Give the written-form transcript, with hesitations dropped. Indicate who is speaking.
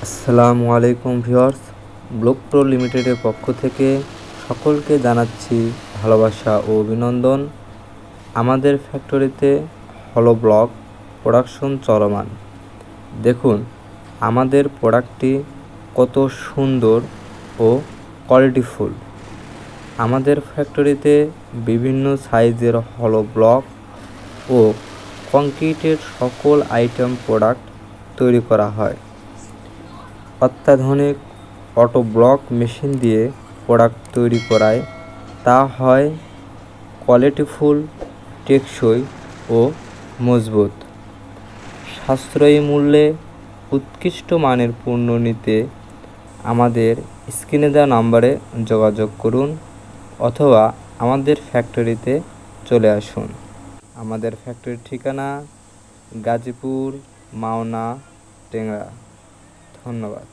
Speaker 1: আসসালামু আলাইকুম viewers, block pro লিমিটেডের পক্ষ থেকে সকলকে জানাচ্ছি ভালোবাসা ও অভিনন্দন। আমাদের ফ্যাক্টরিতে হলো ব্লক প্রোডাকশন চলমান। দেখুন আমাদের প্রোডাক্টটি কত সুন্দর ও কোয়ালিটিফুল। আমাদের ফ্যাক্টরিতে বিভিন্ন সাইজের হলো ব্লক ও কংক্রিটের সকল আইটেম প্রোডাক্ট তৈরি করা হয়। অত্যাধুনিক অটো ব্লক মেশিন দিয়ে প্রোডাক্ট তৈরি করায় তা হয় কোয়ালিটিফুল, টেকসই ও মজবুত। সাশ্রয়ী মূল্যে উৎকৃষ্ট মানের পণ্য নিতে আমাদের স্ক্রিনে দেওয়া নম্বরে যোগাযোগ করুন অথবা আমাদের ফ্যাক্টরিতে চলে আসুন। আমাদের ফ্যাক্টরির ঠিকানা গাজীপুর, মাওনা, টেংরা। ধন্যবাদ।